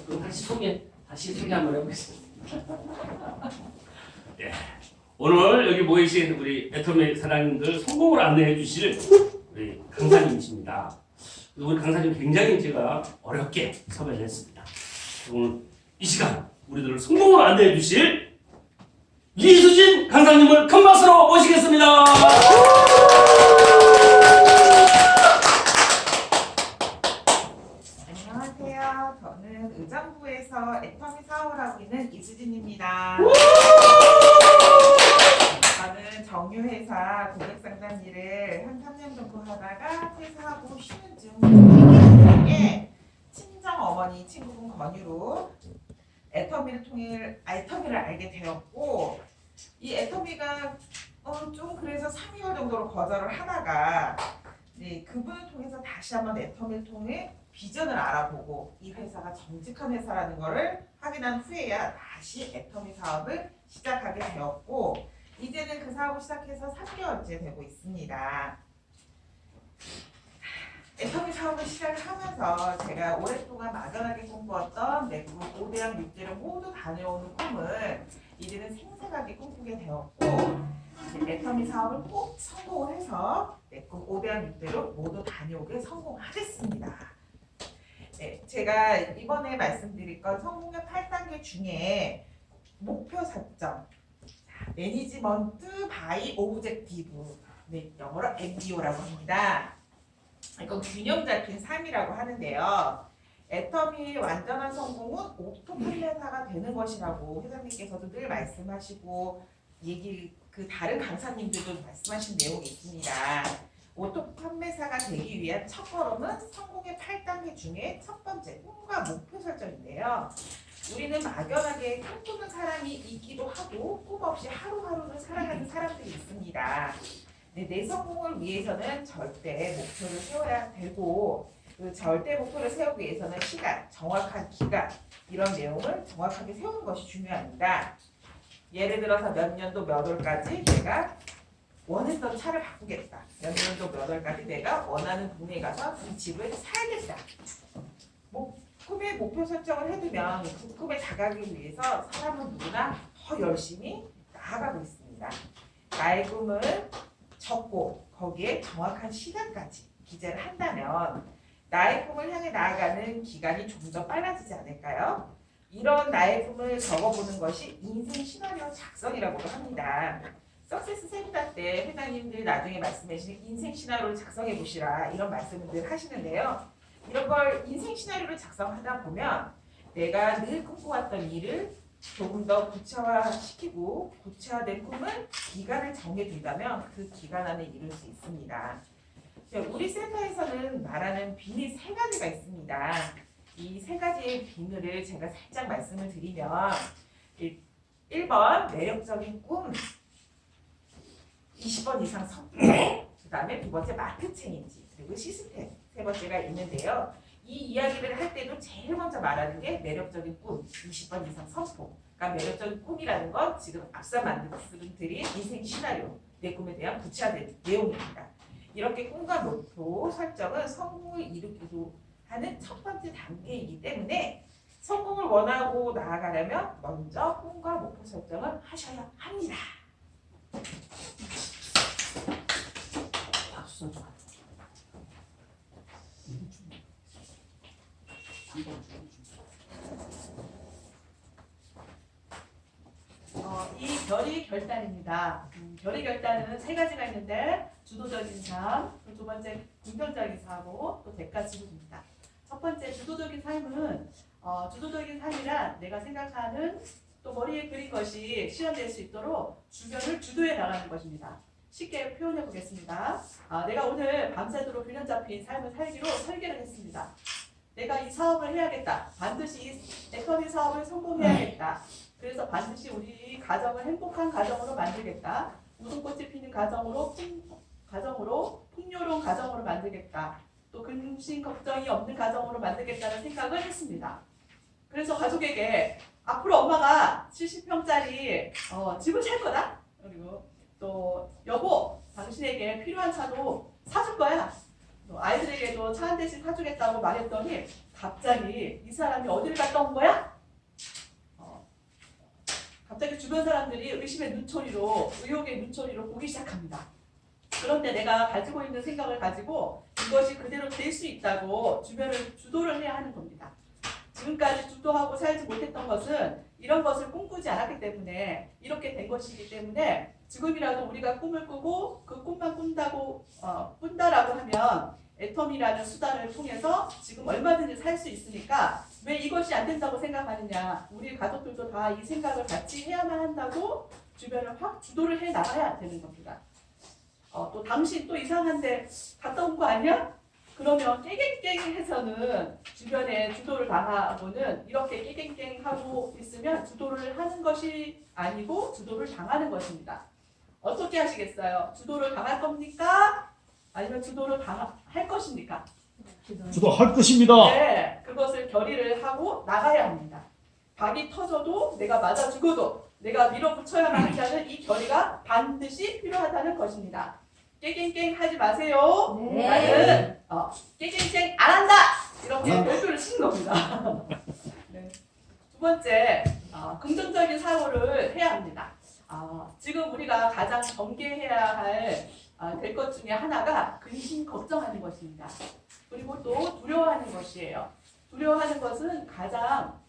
그럼 다시 소개 한번 해보겠습니다. 예. 오늘 여기 모이신 우리 애터미 사장님들 성공을 안내해 주실 우리 강사님이십니다. 우리 강사님 굉장히 제가 어렵게 섭외를 했습니다. 오늘 이 시간 우리들을 성공을 안내해 주실 이수진 강사님을 큰 박수로 모시겠습니다. 안녕하세요. 저는 의정부에서 애터미 사업을 하고 있는 이수진입니다. 저는 정유회사 고객상담 일을 한 3년 정도 하다가 퇴사하고 쉬는 중에 친정 어머니 친구분 권유로 애터미를 알게 되었고, 이 애터미가 좀 그래서 3개월 정도로 거절을 하다가 그분을 통해서 다시 한번 애터미를 통해 비전을 알아보고 이 회사가 정직한 회사라는 것을 확인한 후에야 다시 애터미 사업을 시작하게 되었고, 이제는 그 사업을 시작해서 3개월째 되고 있습니다. 애터미 사업을 시작을 하면서 제가 오랫동안 막연하게 꿈꾸었던 내국 5대학 6대를 모두 다녀오는 꿈을 이제는 생생하게 꿈꾸게 되었고, 이제 애터미 사업을 꼭 성공을 해서 내국 5대학 6대로 모두 다녀오게 성공하겠습니다. 네, 제가 이번에 말씀드릴 건 성공의 8단계 중에 목표 설정, 매니지먼트 바이 오브젝티브, 영어로 MBO라고 합니다. 이건 균형 잡힌 삶이라고 하는데요. 애터미의 완전한 성공은 오토 판매사가 되는 것이라고 회장님께서도 늘 말씀하시고 다른 강사님들도 말씀하신 내용이 있습니다. 오토 판매사가 되기 위한 첫걸음은 성공의 8단계 중에 첫 번째 꿈과 목표 설정인데요. 우리는 막연하게 꿈꾸는 사람이 있기도 하고 꿈 없이 하루하루를 살아가는 사람들이 있습니다. 내 성공을 위해서는 절대 목표를 세워야 되고, 그 절대 목표를 세우기 위해서는 시간, 정확한 기간, 이런 내용을 정확하게 세우는 것이 중요합니다. 예를 들어서 몇 년도 몇 월까지 내가 원했던 차를 바꾸겠다. 몇 년도 몇 월까지 내가 원하는 동네에 가서 그 집을 살겠다. 꿈의 목표 설정을 해두면 그 꿈에 다가가기 위해서 사람은 누구나 더 열심히 나아가고 있습니다. 나의 꿈을 적고 거기에 정확한 시간까지 기재를 한다면 나의 꿈을 향해 나아가는 기간이 좀 더 빨라지지 않을까요? 이런 나의 꿈을 적어보는 것이 인생 시나리오 작성이라고도 합니다. 석세스 세미나 때 회장님들 나중에 말씀하시는 인생 시나리오를 작성해 보시라 이런 말씀을 늘 하시는데요. 이런 걸 인생 시나리오를 작성하다 보면 내가 늘 꿈꿔왔던 일을 조금 더 구체화시키고 구체화된 꿈을 기간을 정해둔다면 그 기간 안에 이룰 수 있습니다. 우리 센터에서는 말하는 비밀 3가지가 있습니다. 이 3가지의 비밀을 제가 살짝 말씀을 드리면 1번 매력적인 꿈, 20번 이상 성공, 그 다음에 2번째 마트 체인지, 그리고 시스템 3번째가 있는데요. 이 이야기를 할 때도 제일 먼저 말하는 게 매력적인 꿈, 20번 이상 선포. 그러니까 매력적인 꿈이라는 건 지금 앞서 말씀드린 인생 시나리오, 내 꿈에 대한 구체화된 내용입니다. 이렇게 꿈과 목표 설정은 성공을 이루기도 하는 첫 번째 단계이기 때문에 성공을 원하고 나아가려면 먼저 꿈과 목표 설정을 하셔야 합니다. 박수 좀. 이 별이 결단입니다. 별의 결단은 3가지가 있는데 주도적인 삶, 두 번째 긍정적인 사고, 또 대가 지급입니다. 첫 번째 주도적인 삶은 주도적인 삶이란 내가 생각하는 또 머리에 그린 것이 실현될 수 있도록 주변을 주도해 나가는 것입니다. 쉽게 표현해 보겠습니다. 내가 오늘 밤새도록 균형 잡힌 삶을 살기로 설계를 했습니다. 내가 이 사업을 해야겠다. 반드시 이 애터미 사업을 성공해야겠다. 그래서 반드시 우리 가정을 행복한 가정으로 만들겠다. 웃음꽃이 피는 가정으로 풍요로운 가정으로 만들겠다. 또 근심 걱정이 없는 가정으로 만들겠다는 생각을 했습니다. 그래서 가족에게 앞으로 엄마가 70평짜리 집을 살 거다. 그리고 또 여보 당신에게 필요한 차도 사줄 거야. 아이들에게도 차 한 대씩 사주겠다고 말했더니 갑자기 이 사람이 어디를 갔다 온 거야? 갑자기 주변 사람들이 의심의 눈초리로, 의혹의 눈초리로 보기 시작합니다. 그런데 내가 가지고 있는 생각을 가지고 이것이 그대로 될 수 있다고 주변을 주도를 해야 하는 겁니다. 지금까지 주도하고 살지 못했던 것은 이런 것을 꿈꾸지 않았기 때문에 이렇게 된 것이기 때문에 지금이라도 우리가 꿈을 꾸고 그 꿈만 꾼다라고 하면 애텀이라는 수단을 통해서 지금 얼마든지 살 수 있으니까 왜 이것이 안 된다고 생각하느냐. 우리 가족들도 다 이 생각을 같이 해야만 한다고 주변을 확 주도를 해 나가야 되는 겁니다. 또 당신 또 이상한데 갔다 온 거 아니야? 그러면 깨갱깽 해서는 주변에 주도를 당하고는 이렇게 깨갱깽 하고 있으면 주도를 하는 것이 아니고 주도를 당하는 것입니다. 어떻게 하시겠어요? 주도를 당할 겁니까? 아니면 주도를 할 것입니까? 주도할 것입니다. 네, 그것을 결의를 하고 나가야 합니다. 박이 터져도 내가 맞아 죽어도 내가 밀어붙여야만 한다는 이 결의가 반드시 필요하다는 것입니다. 깨갱깽 하지 마세요. 네. 나는 깨갱깽 안 한다. 이렇게 별표를 치는 겁니다. 네. 두 번째, 긍정적인 사고를 해야 합니다. 지금 우리가 가장 경계해야 될 것 중에 하나가 근심 걱정하는 것입니다. 그리고 또 두려워하는 것이에요. 두려워하는 것을 가장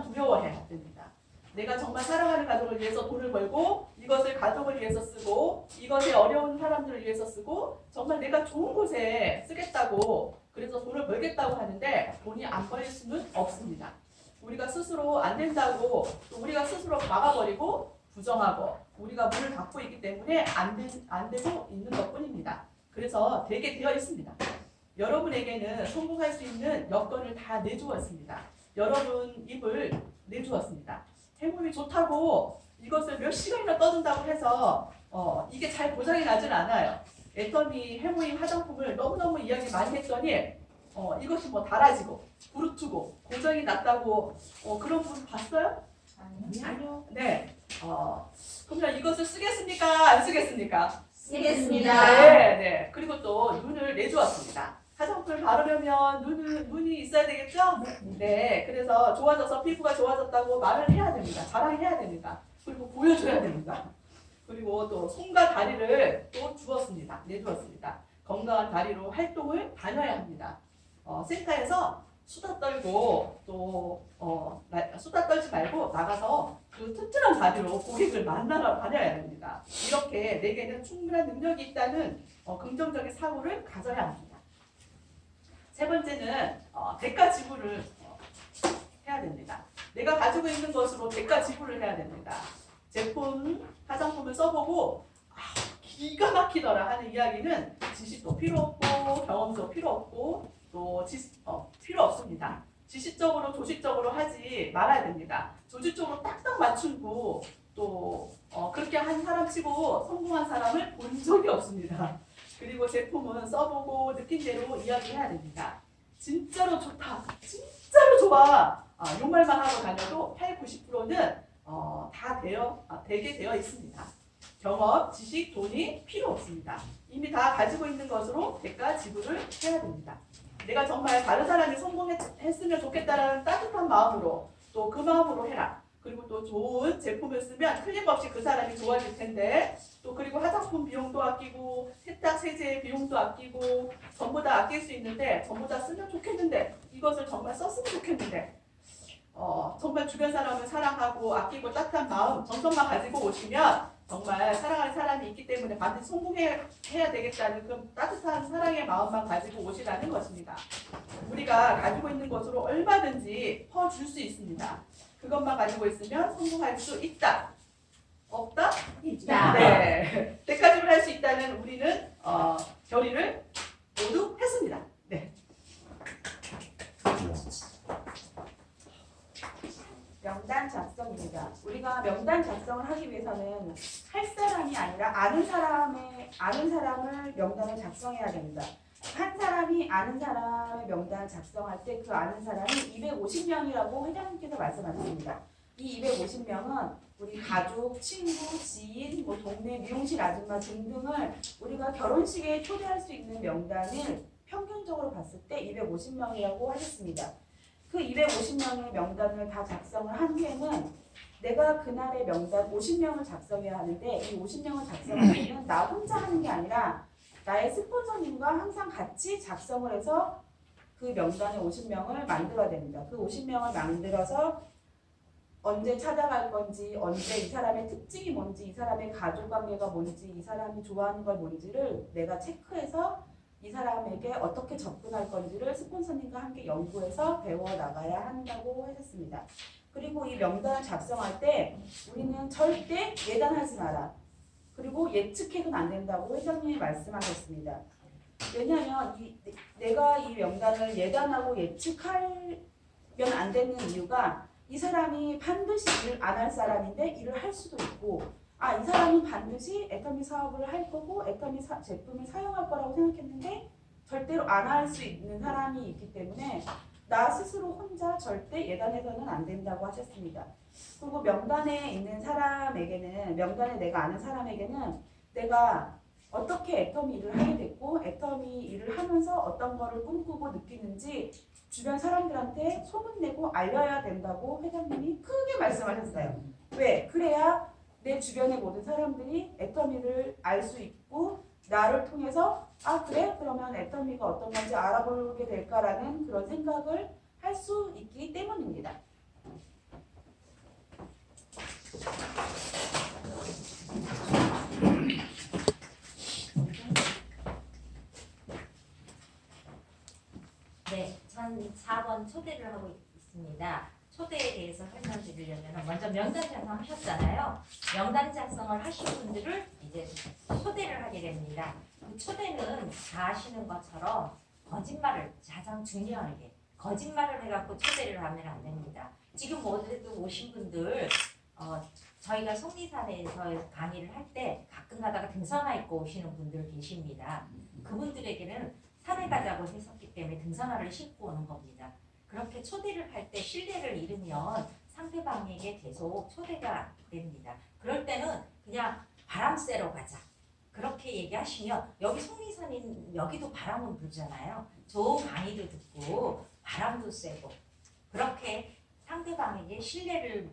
두려워해야 됩니다. 내가 정말 사랑하는 가족을 위해서 돈을 벌고 이것을 가족을 위해서 쓰고 이것에 어려운 사람들을 위해서 쓰고 정말 내가 좋은 곳에 쓰겠다고 그래서 돈을 벌겠다고 하는데 돈이 안 벌릴 수는 없습니다. 우리가 스스로 안 된다고 또 우리가 스스로 막아버리고 부정하고 우리가 문을 닫고 있기 때문에 안 되고 있는 것뿐입니다. 그래서 되게 되어 있습니다. 여러분에게는 성공할 수 있는 여건을 다 내주었습니다. 여러분 입을 내주었습니다. 해몽이 좋다고 이것을 몇 시간이나 떠든다고 해서 이게 잘 고장이 나질 않아요. 애터미 해몽 화장품을 너무너무 이야기 많이 했더니 이것이 뭐 달아지고 부르트고 고장이 났다고 그런 분 봤어요? 아니요. 네. 그러면 이것을 쓰겠습니까? 안 쓰겠습니까? 쓰겠습니다. 네, 네. 그리고 또 눈을 내주었습니다. 화장품을 바르려면 눈이 있어야 되겠죠? 네. 그래서 좋아져서 피부가 좋아졌다고 말을 해야 됩니다. 자랑해야 됩니다. 그리고 보여줘야 됩니다. 그리고 또 손과 다리를 또 주었습니다. 내주었습니다. 건강한 다리로 활동을 다녀야 합니다. 센터에서 수다 떨고 또 수다 떨지 말고 나가서 그 튼튼한 다리로 고객을 만나러 다녀야 됩니다. 이렇게 내게는 충분한 능력이 있다는 긍정적인 사고를 가져야 합니다. 세 번째는 대가 지불을 해야 됩니다. 내가 가지고 있는 것으로 대가 지불을 해야 됩니다. 제품, 화장품을 써보고 기가 막히더라 하는 이야기는 지식도 필요 없고 경험도 필요 없고 또 필요 없습니다. 지식적으로 조직적으로 하지 말아야 됩니다. 조직적으로 딱딱 맞추고 또 그렇게 한 사람 치고 성공한 사람을 본 적이 없습니다. 그리고 제품은 써보고 느낀 대로 이야기해야 됩니다. 진짜로 좋다, 진짜로 좋아. 요 말만 하고 다녀도 80~90%는 다 되게 되어 있습니다. 경험, 지식, 돈이 필요 없습니다. 이미 다 가지고 있는 것으로 대가 지불을 해야 됩니다. 내가 정말 다른 사람이 성공했으면 좋겠다는 따뜻한 마음으로 또 그 마음으로 해라. 그리고 또 좋은 제품을 쓰면 틀림없이 그 사람이 좋아질 텐데 또 그리고 화장품 비용도 아끼고 세탁 세제 비용도 아끼고 전부 다 아낄 수 있는데 전부 다 쓰면 좋겠는데 이것을 정말 썼으면 좋겠는데 정말 주변 사람을 사랑하고 아끼고 따뜻한 마음 정성만 가지고 오시면 정말 사랑하는 사람이 있기 때문에 반드시 성공해야 되겠다는 그 따뜻한 사랑의 마음만 가지고 오시라는 것입니다. 우리가 가지고 있는 것으로 얼마든지 퍼줄 수 있습니다. 그것만 가지고 있으면 성공할 수 있다. 없다? 있다. 네. 대가지불 할 수 있다는 우리는 결의를 모두 했습니다. 네. 명단 작성입니다. 우리가 명단 작성을 하기 위해서는 할 사람이 아니라 아는 사람을 명단을 작성해야 됩니다. 한 사람이 아는 사람의 명단을 작성할 때 그 아는 사람이 250명이라고 회장님께서 말씀하셨습니다. 이 250명은 우리 가족, 친구, 지인, 동네 미용실 아줌마 등등을 우리가 결혼식에 초대할 수 있는 명단을 평균적으로 봤을 때 250명이라고 하셨습니다. 그 250명의 명단을 다 작성을 한 후에는 내가 그날의 명단 50명을 작성해야 하는데 이 50명을 작성할 때는 나 혼자 하는 게 아니라 나의 스폰서님과 항상 같이 작성을 해서 그 명단의 50명을 만들어야 됩니다. 그 50명을 만들어서 언제 찾아갈 건지, 언제 이 사람의 특징이 뭔지, 이 사람의 가족관계가 뭔지, 이 사람이 좋아하는 걸 뭔지를 내가 체크해서 이 사람에게 어떻게 접근할 건지를 스폰서님과 함께 연구해서 배워나가야 한다고 하셨습니다. 그리고 이 명단을 작성할 때 우리는 절대 예단하지 마라. 그리고 예측해서는 안 된다고 회장님이 말씀하셨습니다. 왜냐하면 내가 이 명단을 예단하고 예측하면 안 되는 이유가 이 사람이 반드시 일을 안 할 사람인데 일을 할 수도 있고 이 사람은 반드시 애터미 사업을 할 거고 애터미 제품을 사용할 거라고 생각했는데 절대로 안 할 수 있는 사람이 있기 때문에 나 스스로 혼자 절대 예단해서는 안 된다고 하셨습니다. 그리고 명단에 있는 사람에게는 명단에 내가 아는 사람에게는 내가 어떻게 애터미 일을 하게 됐고 애터미 일을 하면서 어떤 거를 꿈꾸고 느끼는지 주변 사람들한테 소문내고 알려야 된다고 회장님이 크게 말씀하셨어요. 왜? 그래야 내 주변의 모든 사람들이 애터미를 알 수 있고 나를 통해서 그래? 그러면 애터미가 어떤 건지 알아보게 될까라는 그런 생각을 할 수 있기 때문입니다. 네, 전 4번 초대를 하고 있습니다. 초대에 대해서 설명드리려면 먼저 명단 작성하셨잖아요. 명단 작성을 하신 분들을 이제 초대를 하게 됩니다. 그 초대는 다 아시는 것처럼 거짓말을 가장 중요하게 거짓말을 해갖고 초대를 하면 안 됩니다. 지금 모두 오신 분들 저희가 속리산에서 강의를 할 때 가끔 가다가 등산화 입고 오시는 분들 계십니다. 그분들에게는 산에 가자고 했었기 때문에 등산화를 신고 오는 겁니다. 그렇게 초대를 할 때 신뢰를 잃으면 상대방에게 계속 초대가 됩니다. 그럴 때는 그냥 바람 쐬러 가자. 그렇게 얘기하시면 여기 속리산인 여기도 바람은 불잖아요. 좋은 강의도 듣고 바람도 쐬고 그렇게 상대방에게 신뢰를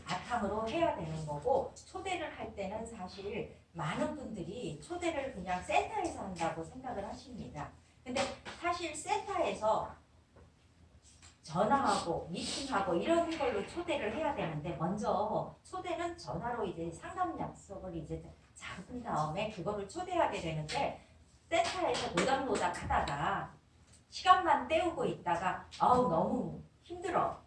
바탕으로 해야 되는 거고 초대를 할 때는 사실 많은 분들이 초대를 그냥 센터에서 한다고 생각을 하십니다. 근데 사실 센터에서 전화하고 미팅하고 이런 걸로 초대를 해야 되는데 먼저 초대는 전화로 이제 상담 약속을 이제 잡은 다음에 그거를 초대하게 되는데 센터에서 노닥노닥 하다가 시간만 때우고 있다가 너무 힘들어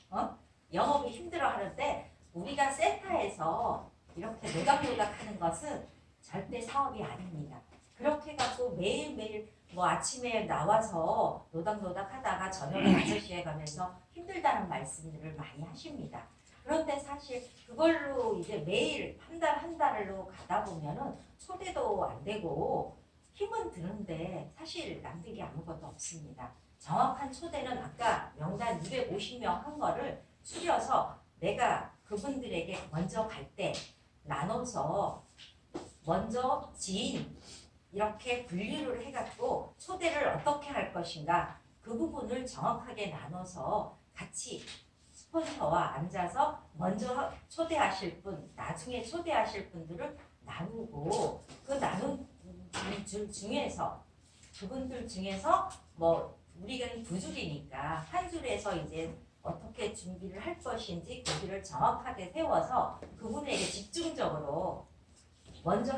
영업이 힘들어 하는데 우리가 센터에서 이렇게 노닥노닥 하는 것은 절대 사업이 아닙니다. 그렇게 해갖고 매일매일 아침에 나와서 노닥노닥 하다가 저녁에 5시에 가면서 힘들다는 말씀들을 많이 하십니다. 그런데 사실 그걸로 이제 매일 한 달로 가다 보면은 초대도 안 되고 힘은 드는데 사실 남들이 아무것도 없습니다. 정확한 초대는 아까 명단 250명 한 거를 추려서 내가 그분들에게 먼저 갈 때 나눠서 먼저 지인 이렇게 분류를 해갖고 초대를 어떻게 할 것인가 그 부분을 정확하게 나눠서 같이 스폰서와 앉아서 먼저 초대하실 분, 나중에 초대하실 분들을 나누고 그 나눈 중에서 그분들 중에서 우리가 두 줄이니까 한 줄에서 이제 어떻게 준비를 할 것인지 거기를 정확하게 세워서 그분에게 집중적으로 먼저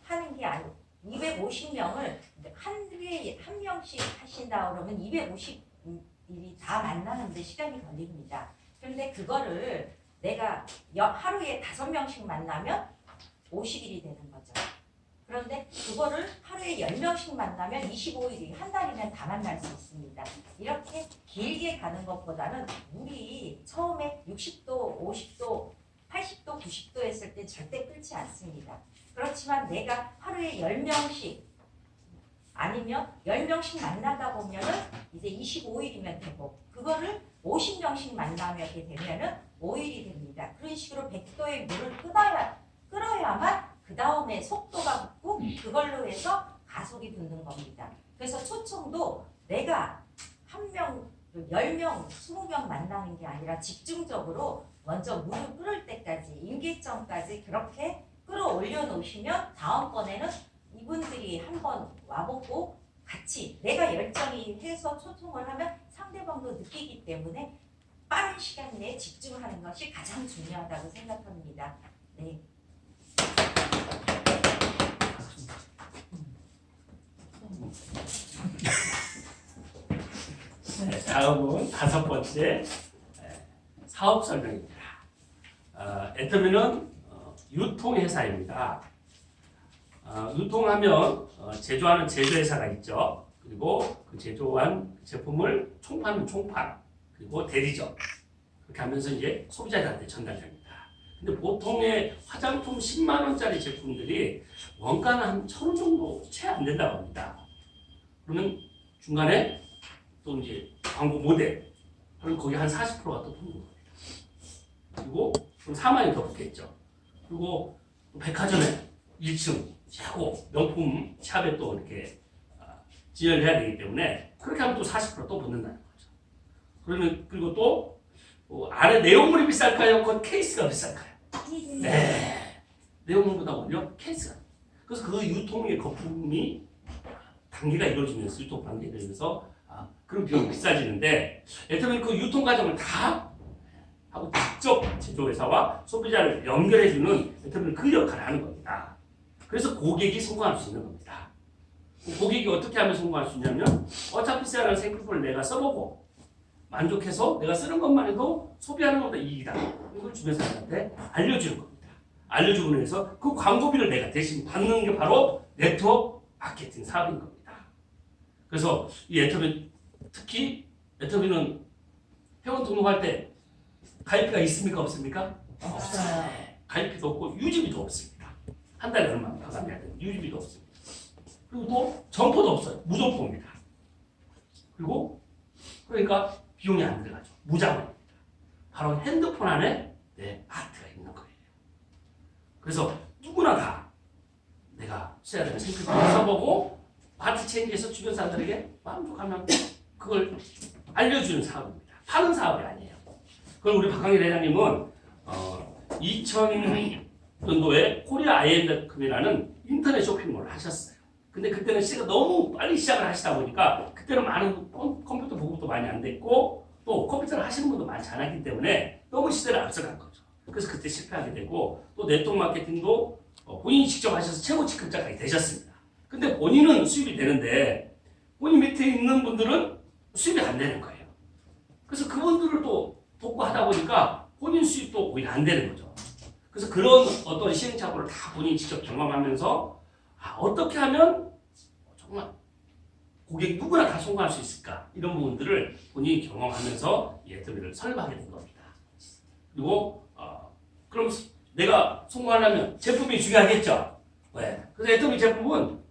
하는 게 아니고 250명을 한 명씩 하신다 그러면 250일이 다 만나는데 시간이 걸립니다. 그런데 그거를 내가 하루에 5명씩 만나면 50일이 되는 거죠. 그런데 그거를 하루에 10명씩 만나면 25일이 한 달이면 다 만날 수 있습니다. 이렇게 길게 가는 것보다는 우리 처음에 60도, 50도, 80도, 90도 했을 때 절대 끊지 않습니다. 그렇지만 내가 하루에 10명씩 아니면 10명씩 만나다 보면은 이제 25일이면 되고 그거를 50명씩 만나게 되면은 5일이 됩니다. 그런 식으로 100도의 물을 끌어야만 그 다음에 속도가 붙고 그걸로 해서 가속이 붙는 겁니다. 그래서 초청도 내가 한 명, 10명, 20명 만나는 게 아니라 집중적으로 먼저 무릎 꿇을 때까지 임기점까지 그렇게 끌어올려 놓으시면 다음번에는 이분들이 한번 와보고 같이 내가 열정이 해서 소통을 하면 상대방도 느끼기 때문에 빠른 시간 내에 집중하는 것이 가장 중요하다고 생각합니다. 네. 네, 다음은 5번째 사업 설명입니다. 애터미는 유통회사입니다. 유통하면 제조하는 제조회사가 있죠. 그리고 그 제조한 제품을 총파는 총판, 그리고 대리점 그렇게 하면서 이제 소비자들한테 전달됩니다. 근데 보통의 화장품 10만 원짜리 제품들이 원가는 한 1,000원 정도 채 안 된다고 합니다. 그러면 중간에 또 이제 광고 모델, 그럼 거기 한 40%가 또 붙는 겁니다. 그리고 그럼 4만 원이 더 붙겠죠. 그리고 백화점에 1층 최고 명품 샵에 또 이렇게 지원을 해야 되기 때문에 그렇게 하면 또 40%또 붙는다는 거죠. 그러면 그리고 또 안에 내용물이 비쌀까요? 그 케이스가 비쌀까요? 네. 내용물보다 오히려 케이스가. 그래서 그 유통의 거품이 단계가 이루어지면서 유통 단계가 이루어지면서 그런 비용이 비싸지는데 애터미는 그 유통 과정을 다 하고 직접 제조회사와 소비자를 연결해주는 애터미는 그 역할을 하는 겁니다. 그래서 고객이 성공할 수 있는 겁니다. 고객이 어떻게 하면 성공할 수 있냐면 어차피 쓰라는 생필품을 내가 써보고 만족해서 내가 쓰는 것만 해도 소비하는 것보다 이익이다. 이걸 주변 사람한테 알려주는 겁니다. 알려주고 해서 그 광고비를 내가 대신 받는 게 바로 네트워크 마케팅 사업인 겁니다. 그래서 이 애터미 특히 애터미는 회원 등록할 때 가입비가 있습니까? 없습니까? 없어요. 가입비도 없고 유지비도 없습니다. 한 달에 얼마 받아야 되는 유지비도 없습니다. 그리고 또 점포도 없어요. 무점포입니다. 그리고 그러니까 비용이 안 들어가죠. 무자본입니다. 바로 핸드폰 안에 내 아트가 있는 거예요. 그래서 누구나 다 내가 써야 되는 생필품을 써보고 아트 체인지에서 주변 사람들에게 만족하면 그걸 알려주는 사업입니다. 파는 사업이 아니에요. 그걸 우리 박광일 회장님은 2000년도에 코리아 IM.com이라는 인터넷 쇼핑몰을 하셨어요. 근데 그때는 시가 너무 빨리 시작을 하시다 보니까 그때는 많은 컴퓨터 보급도 많이 안 됐고 또 컴퓨터를 하시는 분도 많지 않았기 때문에 너무 시대를 앞서간 거죠. 그래서 그때 실패하게 되고 또 네트워크 마케팅도 본인이 직접 하셔서 최고 직급자까지 되셨습니다. 근데 본인은 수입이 되는데 본인 밑에 있는 분들은 수입이 안 되는 거예요. 그래서 그분들을 또 돕고 하다 보니까 본인 수입도 오히려 안 되는 거죠. 그래서 그런 어떤 시행착오를 다 본인이 직접 경험하면서 어떻게 하면 정말 고객 누구나 다 성공할 수 있을까 이런 부분들을 본인이 경험하면서 이 애터미를 설립하게 된 겁니다. 그리고 그럼 내가 성공하려면 제품이 중요하겠죠. 네. 그래서 애터미 제품은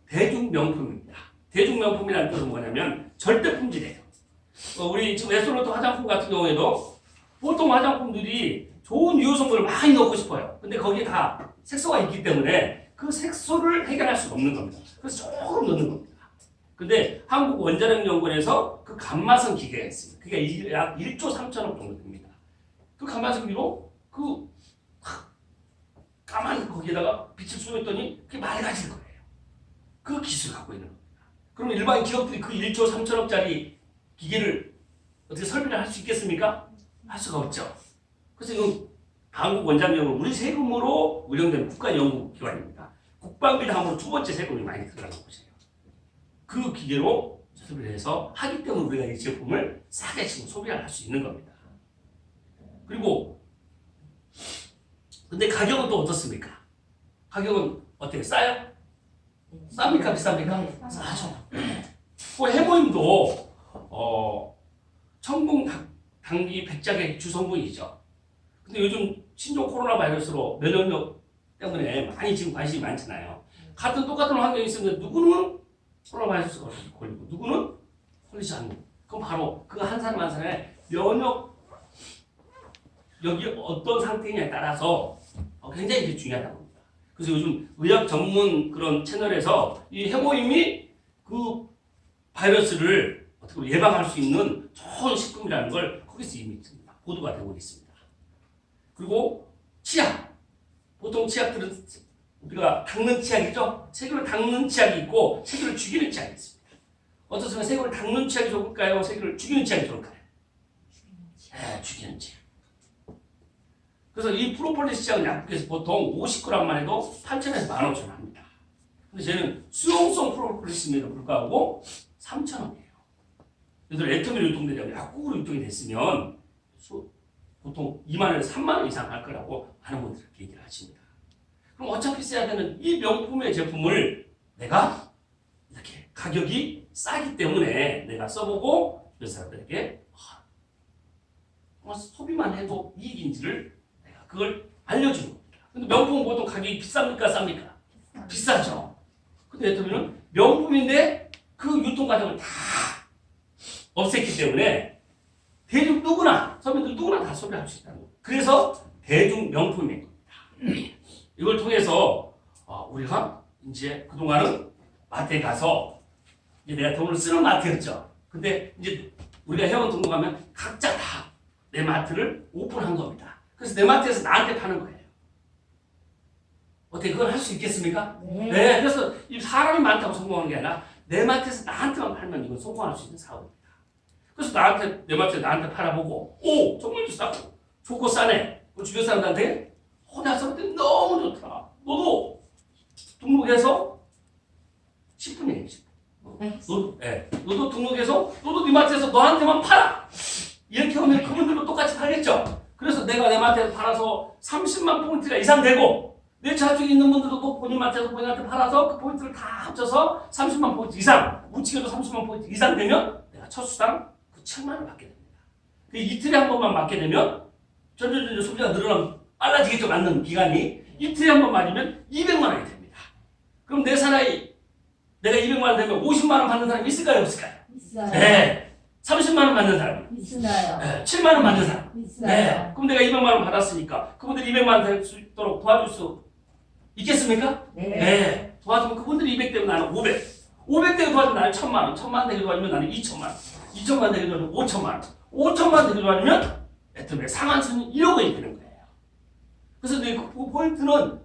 대중명품입니다. 대중명품이라는 뜻은 뭐냐면 절대 품질이에요. 우리 지금 에스토로트 화장품 같은 경우에도 보통 화장품들이 좋은 유효 성분을 많이 넣고 싶어요. 근데 거기에 다 색소가 있기 때문에 그 색소를 해결할 수가 없는 겁니다. 그래서 조금 넣는 겁니다. 근데 한국 원자력연구원에서 그 감마선 기계가 있습니다. 그게 약 1조 3천억 정도 됩니다. 그 감마선기로 그 까만 거기에다가 빛을 쏘였더니 그게 맑아질 거예요. 그 기술을 갖고 있는 겁니다. 그럼 일반 기업들이 그 1조 3천억짜리 기계를 어떻게 설비를 할 수 있겠습니까? 할 수가 없죠. 그래서 이건 한국 원자력연구원 우리 세금으로 운영되는 국가연구기관입니다. 국방비 다음으로 두 번째 세금이 많이 들어가는 곳이에요. 그 기계로 설비를 해서 하기 때문에 우리가 이 제품을 싸게 지금 소비를 할 수 있는 겁니다. 그리고 근데 가격은 또 어떻습니까? 가격은 어때요? 싸요? 쌉니까? 비쌉니까? 싸죠. 그 해모임도 천공 당귀 백작의 주성분이죠. 근데 요즘 신종 코로나 바이러스로 면역력 때문에 많이 지금 관심이 많잖아요. 같은 똑같은 환경에 있으면 누구는 코로나 바이러스가 걸리고 누구는 걸리지 않는. 그럼 바로 그 한 사람 한 사람의 면역력이 어떤 상태냐에 따라서 굉장히 이게 중요하다고 합니다. 그래서 요즘 의학 전문 그런 채널에서 이 해모임이 그 바이러스를 어떻게 보면 예방할 수 있는 좋은 식품이라는 걸 거기서 이미 보도가 되고 있습니다. 그리고 치약. 보통 치약들은 우리가 닦는 치약이죠. 세균을 닦는 치약이 있고 세균을 죽이는 치약이 있습니다. 어떻습니까? 세균을 닦는 치약이 좋을까요? 세균을 죽이는 치약이 좋을까요? 네, 죽이는 치약. 그래서 이 프로폴리스 치약은 약국에서 보통 50g만 해도 8,000원에서 15,000원 합니다. 근데 쟤는 수용성 프로폴리스임에도 불구하고 3,000원이에요. 얘들 애터미로 유통되려고 약국으로 유통이 됐으면 보통 2만 원에서 3만 원 이상 할 거라고 많은 분들이 얘기를 하십니다. 그럼 어차피 써야 되는 이 명품의 제품을 내가 이렇게 가격이 싸기 때문에 내가 써보고 그 사람들에게 소비만 해도 이익인지를 내가 그걸 알려주는 겁니다. 근데 명품은 보통 가격이 비쌉니까? 쌉니까? 비싸죠. 근데 애터미는 명품인데 그 유통 과정을 다 없앴기 때문에 대중 누구나, 서민들 누구나 다 소비할 수 있다는 거예요. 그래서 대중 명품인 겁니다. 이걸 통해서 우리가 이제 그동안은 마트에 가서 이제 내가 돈을 쓰는 마트였죠. 근데 이제 우리가 회원 등록하면 각자 다 내 마트를 오픈한 겁니다. 그래서 내 마트에서 나한테 파는 거예요. 어떻게 그걸 할 수 있겠습니까? 네. 그래서 이 사람이 많다고 성공하는 게 아니라 내 마트에서 나한테만 팔면 이건 성공할 수 있는 사업입니다. 그래서 내 마트에 나한테 팔아보고, 오, 정말 싸고, 좋고 싸네. 주변 사람들한테, 나 사람한테 너무 좋다. 너도 등록해서 10분이에요, 10분. 너도 등록해서, 너도 네 마트에서 너한테만 팔아. 이렇게 하면 그분들도 똑같이 팔겠죠. 그래서 내가 내 마트에서 팔아서 30만 포인트가 이상 되고, 내 저쪽에 있는 분들도 또 본인 마트에서 본인한테 팔아서 그 포인트를 다 합쳐서 30만 포인트 이상, 뭉치게도 30만 포인트 이상 되면 내가 첫 수당 7만 원 받게 됩니다. 그 이틀에 한 번만 맞게 되면 점점 소비자가 늘어나면 빨라지겠죠. 맞는 기간이 이틀에 한 번 맞으면 200만 원이 됩니다. 그럼 내 사나이 내가 200만 원 되면 50만 원 받는 사람이 있을까요? 없을까요? 있어요. 네. 30만 원 받는 사람, 있어요. 네. 7만 원 받는 사람. 있어요. 네. 그럼 내가 200만 원 받았으니까 그분들이 200만 원 될 수 있도록 도와줄 수 있겠습니까? 네. 도와주면 그분들이 200 되면 나는 500. 500 되게 도와주면 나는 1,000만 원. 1,000만 원 되게 도와주면 나는 2,000만 원. 2,000만 되게 도와주면 5,000만 원. 5,000만 원 되게 도와주면 애터미의 상한선이 1억 원이 되는 거예요. 그래서 그 포인트는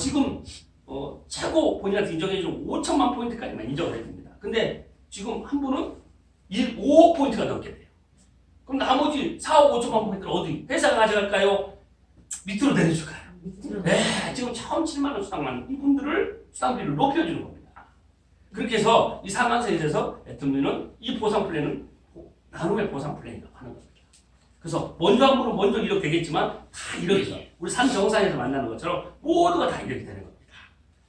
지금 최고 본인한테 인정해주는 5,000만 포인트까지만 인정을 해줍니다. 근데 지금 한 분은 5억 포인트가 넘게 돼요. 그럼 나머지 4억 5천만 포인트를 어디? 회사가 가져갈까요? 밑으로 내려줄까요? 네, 지금 처음 7만 원 수당만 이분들을 수당비를 높여주는 겁니다. 그렇게 해서 이 상한선에 대해서 애터미는 이 보상 플랜은 나눔의 보상 플랜이라고 하는 겁니다. 그래서 먼저 한 분은 먼저 이렇게 되겠지만 다 이렇게 우리 산 정상에서 만나는 것처럼 모두가 다 이렇게 되는 겁니다.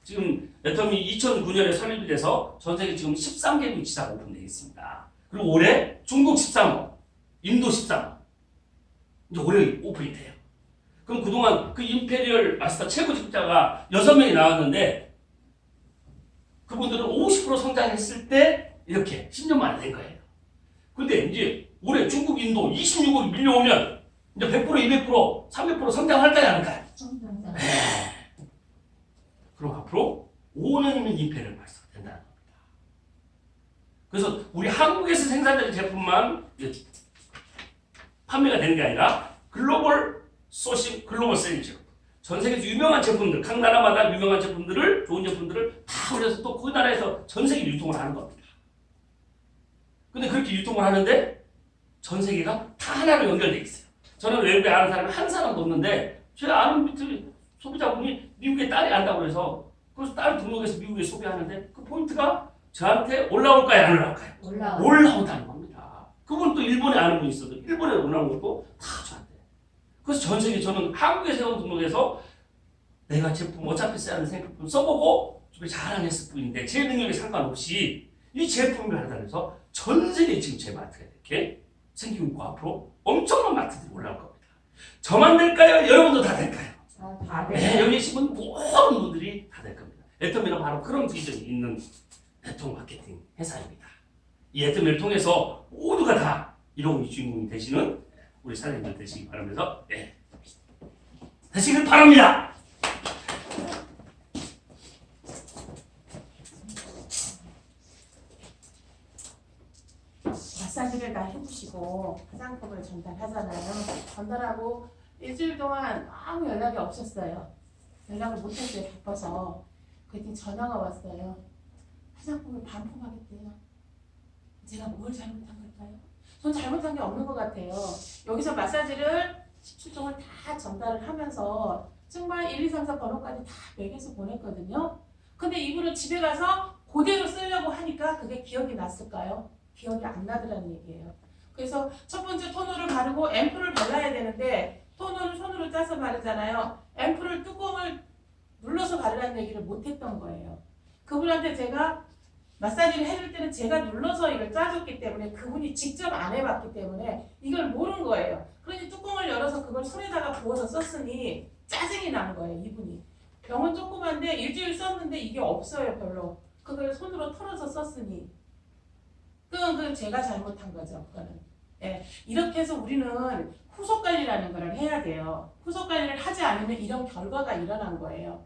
지금 애터미 2009년에 설립이 돼서 전 세계 지금 13개국 지사가 오픈되어 있습니다. 그리고 올해 중국 13호, 인도 13호 이제 올해 오픈이 돼요. 그럼 그동안 그 임페리얼 마스터 최고 직자가 6명이 나왔는데 그분들은 50% 성장했을 때 이렇게 10년 만에 된 거예요. 근데 이제 올해 중국, 인도 26억이 밀려오면 이제 100%, 200%, 300% 성장할까요? 안 할까요? 네. 그럼 앞으로 5년이면 임페리얼 마스터가 된다는 겁니다. 그래서 우리 한국에서 생산되는 제품만 판매가 되는 게 아니라 글로벌 소싱, 글로벌 셀링 제품. 전 세계에서 유명한 제품들, 각 나라마다 유명한 제품들을, 좋은 제품들을 다 올려서 또 그 나라에서 전 세계 유통을 하는 겁니다. 근데 그렇게 유통을 하는데 전 세계가 다 하나로 연결되어 있어요. 저는 외국에 아는 사람이 한 사람도 없는데 제가 아는 밑에 소비자분이 미국에 딸이 안다고 해서 그래서 딸 등록해서 미국에 소비하는데 그 포인트가 저한테 올라올까요? 안 올라올까요? 올라온다는 겁니다. 그분 또 일본에 아는 분이 있어도 일본에 올라온 것도 다 저한테. 그래서 전 세계 저는 한국에 세운 등록해서 내가 제품 어차피 써야 하는 생필품 써보고 좀 잘하냈을 뿐인데 제 능력에 상관없이 이 제품을 하다 해서 전 세계에 지금 제 마트가 이렇게 생기고 있고 앞으로 엄청난 마트들이 올라올 겁니다. 저만 될까요? 여러분도 다 될까요? 다 네, 여기 계신 모든 분들이 다 될 겁니다. 애터미는 바로 그런 비전이 있는 네트워크 마케팅 회사입니다. 이 애터미를 통해서 모두가 다 이로운 주인공이 되시는 우리 사장님들 되시기 바라면서 되시길 바랍니다. 다 해주시고 화장품을 전달하잖아요. 전달하고 일주일 동안 아무 연락이 없었어요. 연락을 못했어요. 바빠서. 그랬더니 전화가 왔어요. 화장품을 반품하겠대요. 제가 뭘 잘못한 걸까요? 전 잘못한 게 없는 것 같아요. 여기서 마사지를 10초 동안 다 전달을 하면서 정말 1, 2, 3, 4 번호까지 다 매겨서 보냈거든요. 근데 이분은 집에 가서 그대로 쓰려고 하니까 그게 기억이 났을까요? 기억이 안 나더라는 얘기예요. 그래서 첫 번째 토너를 바르고 앰플을 발라야 되는데 토너를 손으로 짜서 바르잖아요. 앰플을 뚜껑을 눌러서 바르라는 얘기를 못했던 거예요. 그분한테 제가 마사지를 해줄 때는 제가 눌러서 이걸 짜줬기 때문에 그분이 직접 안 해봤기 때문에 이걸 모르는 거예요. 그러니 뚜껑을 열어서 그걸 손에다가 부어서 썼으니 짜증이 난 거예요. 이분이. 병원 조그만데 일주일 썼는데 이게 없어요. 별로. 그걸 손으로 털어서 썼으니 그건 제가 잘못한 거죠. 그거는. 예, 이렇게 해서 우리는 후속 관리라는 걸 해야 돼요. 후속 관리를 하지 않으면 이런 결과가 일어난 거예요.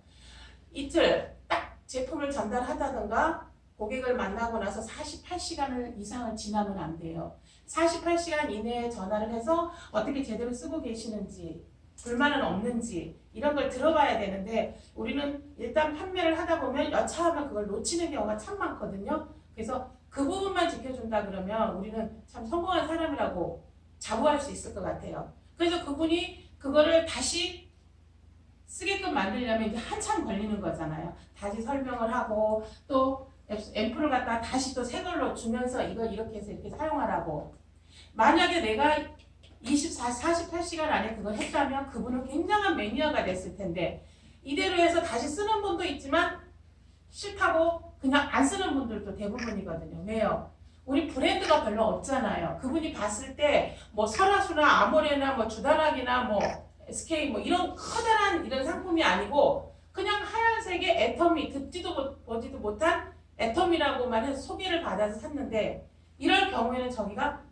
이틀 딱 제품을 전달하다든가 고객을 만나고 나서 48시간 이상을 지나면 안 돼요. 48시간 이내에 전화를 해서 어떻게 제대로 쓰고 계시는지 불만은 없는지 이런 걸 들어봐야 되는데 우리는 일단 판매를 하다 보면 여차하면 그걸 놓치는 경우가 참 많거든요. 그래서 그 부분만 지켜준다 그러면 우리는 참 성공한 사람이라고 자부할 수 있을 것 같아요. 그래서 그분이 그거를 다시 쓰게끔 만들려면 이제 한참 걸리는 거잖아요. 다시 설명을 하고 또 앰플을 갖다 다시 또 새 걸로 주면서 이걸 이렇게 해서 이렇게 사용하라고. 만약에 내가 48시간 안에 그걸 했다면 그분은 굉장한 매니아가 됐을 텐데 이대로 해서 다시 쓰는 분도 있지만 싫다고 그냥 안 쓰는 분들도 대부분이거든요. 왜요? 우리 브랜드가 별로 없잖아요. 그분이 봤을 때 뭐 설화수나 아모레나 뭐 주다락이나 뭐 SK 뭐 이런 커다란 이런 상품이 아니고 그냥 하얀색의 애터미 듣지도 보지도 못한 애터미라고만 해서 소개를 받아서 샀는데 이럴 경우에는 저희가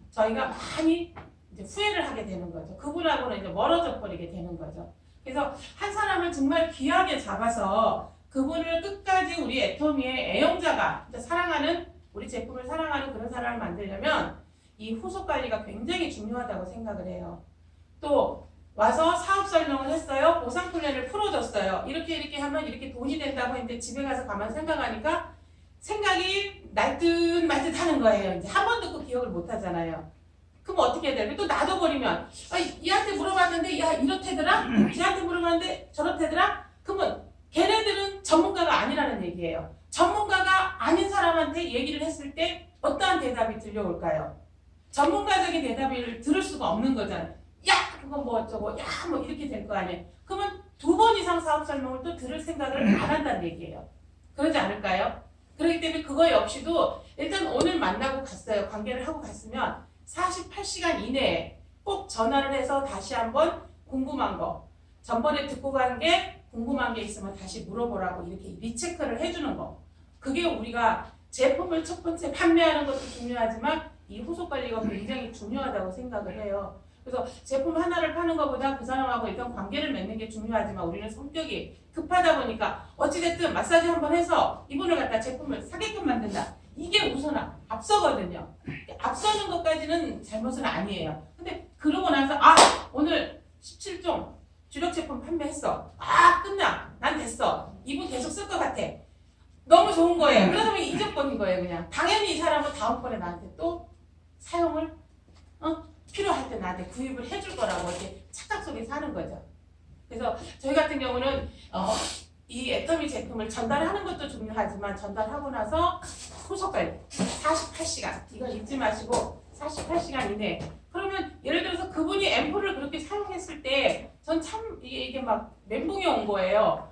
많이 이제 후회를 하게 되는 거죠. 그분하고는 이제 멀어져 버리게 되는 거죠. 그래서 한 사람을 정말 귀하게 잡아서 그분을 끝까지 우리 애터미의 애용자가 사랑하는 우리 제품을 사랑하는 그런 사람을 만들려면 이 후속 관리가 굉장히 중요하다고 생각을 해요. 또 와서 사업 설명을 했어요. 보상 플랜을 풀어줬어요. 이렇게 하면 이렇게 돈이 된다고 했는데 집에 가서 가만 생각하니까 생각이 날듯 하는 거예요. 이제 한 번 듣고 기억을 못 하잖아요. 그럼 어떻게 해야 돼요? 또 놔둬버리면 얘한테 물어봤는데 야 이렇대더라? 걔한테 물어봤는데 저렇대더라? 그러면 걔네들은 전문가가 아니라는 얘기예요. 전문가가 아닌 사람한테 얘기를 했을 때 어떠한 대답이 들려올까요? 전문가적인 대답을 들을 수가 없는 거잖아요. 야 그거 뭐 어쩌고 야 뭐 이렇게 될 거 아니에요. 그러면 2번 이상 사업 설명을 또 들을 생각을 안 한다는 얘기예요. 그러지 않을까요? 그렇기 때문에 그거 역시도 일단 오늘 만나고 갔어요. 관계를 하고 갔으면 48시간 이내에 꼭 전화를 해서 다시 한번 궁금한 거 전번에 듣고 간 게 궁금한 게 있으면 다시 물어보라고 이렇게 리체크를 해주는 거 그게 우리가 제품을 첫 번째 판매하는 것도 중요하지만 이 후속 관리가 굉장히 중요하다고 생각을 해요. 그래서 제품 하나를 파는 것보다 그 사람하고 일단 관계를 맺는 게 중요하지만 우리는 성격이 급하다 보니까 어찌됐든 마사지 한번 해서 이분을 갖다 제품을 사게끔 만든다. 이게 우선 앞서거든요. 앞서는 것까지는 잘못은 아니에요. 근데 그러고 나서 오늘 17종 주력 제품 판매했어. 끝나. 난 됐어. 이분 계속 쓸 것 같아. 너무 좋은 거예요. 그러면 잊어버린 거예요. 그냥. 당연히 이 사람은 다음번에 나한테 또 사용을 필요할 때 나한테 구입을 해줄 거라고 이렇게 착각 속에서 하는 거죠. 그래서 저희 같은 경우는 이 애터미 제품을 전달하는 것도 중요하지만 전달하고 나서 후속 관리 48시간 이걸 잊지 마시고 48시간 이내 그러면 예를 들어서 그분이 앰플을 그렇게 사용했을 때 전 참 이게 막 멘붕이 온 거예요.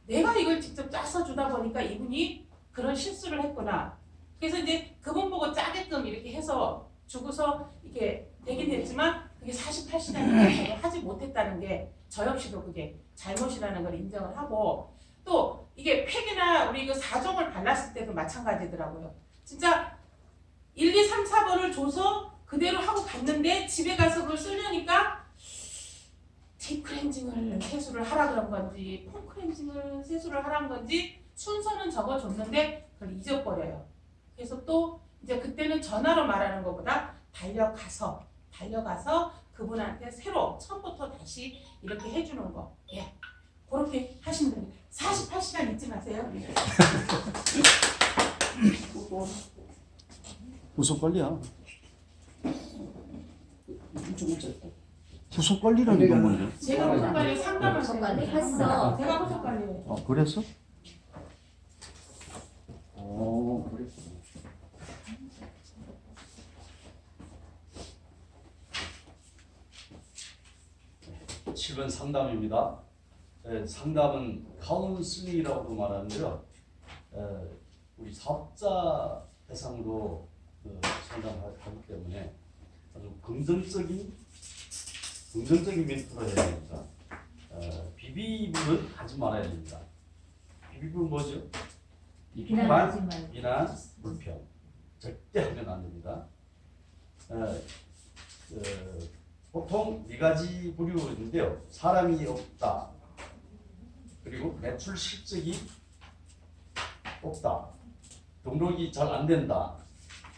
내가 이걸 직접 짜서 주다 보니까 이분이 그런 실수를 했구나. 그래서 이제 그분 보고 짜게끔 이렇게 해서 주고서 이렇게 되긴 됐지만 그게 48시간 이내에 하지 못했다는 게 저 역시도 그게 잘못이라는 걸 인정을 하고 또 이게 팩이나 우리 그 4종을 발랐을 때도 마찬가지더라고요. 진짜 1, 2, 3, 4번을 줘서 그대로 하고 갔는데 집에 가서 그걸 쓰려니까 딥클렌징을 세수를 하라 그런 건지 폼클렌징을 세수를 하라는 건지 순서는 적어줬는데 그걸 잊어버려요. 그래서 또 이제 그때는 전화로 말하는 것보다 달려가서 그분한테 새로 처음부터 다시 이렇게 해주는 거. 예. 그렇게 하시면 됩니다. 48시간 잊지 마세요. 후속 관리야. 후속 관리라는 건 뭔데? 제가 무슨 관리 상담을 관리 해요. 했어. 제가 무슨 관리예요? 아, 그랬어? 그랬어. 7번 상담입니다. 상담은 카운슬링이라고도 말하는데요. 우리 사업자 대상으로 상담하기 때문에 아주 긍정적인 멘트를 해야 됩니다. 비비불은 하지 말아야 됩니다. 비비불은 뭐죠? 비판, 비난, 불평. 절대 하면 안 됩니다. 보통 네 가지 부류인데요. 사람이 없다. 그리고 매출 실적이 없다. 등록이 잘 안 된다.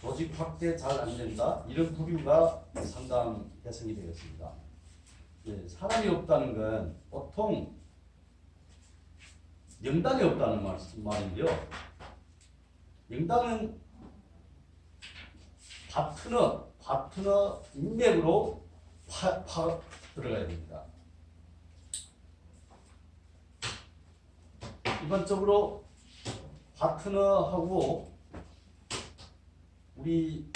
조직 확대 잘 안 된다. 이런 부류가 상담 대상이 되겠습니다. 사람이 없다는 건 보통 명단이 없다는 말인데요. 명단은 파트너 인맥으로 들어가야 됩니다. 일반적으로 파트너하고 우리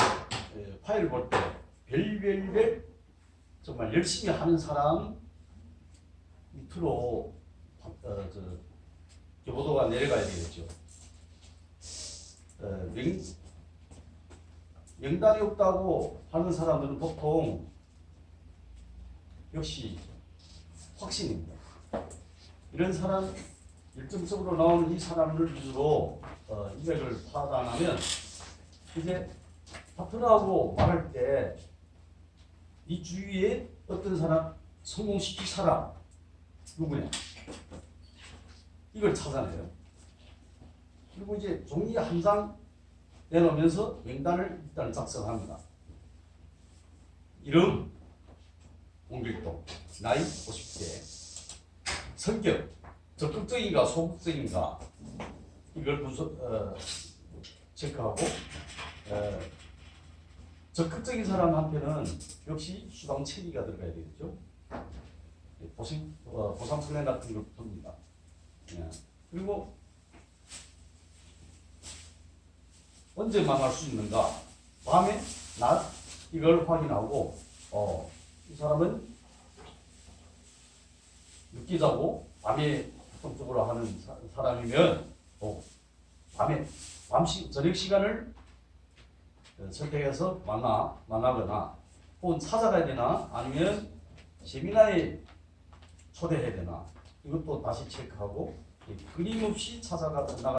파일을 볼 때 별별별 정말 열심히 하는 사람 밑으로 교도가 내려가야 되겠죠. 명단이 없다고 하는 사람들은 보통 역시 확신입니다. 이런 사람, 일정적으로 나오는 이 사람을 위주로 인맥을 파악하면 이제 파트너하고 말할 때 이 주위에 어떤 사람, 성공시킬 사람 누구냐 이걸 찾아내요. 그리고 이제 종이 한 장 내놓으면서 명단을 일단 작성합니다. 이름, 공길동, 나이 50대, 성격, 적극적인가 소극적인가 이걸 체크하고 적극적인 사람한테는 역시 수당 체계가 들어가야 되겠죠. 보상 플랜 같은 걸 둡니다. 그리고 언제 만날 수 있는가? 밤에, 낮 이걸 확인하고 이 사람은 늦게 자고 밤에 활동적으로 하는 사람이면 저녁 시간을 선택해서 만나거나 혹은 찾아가야 되나 아니면 세미나에 초대해야 되나 이것도 다시 체크하고 끊임없이 찾아가 나가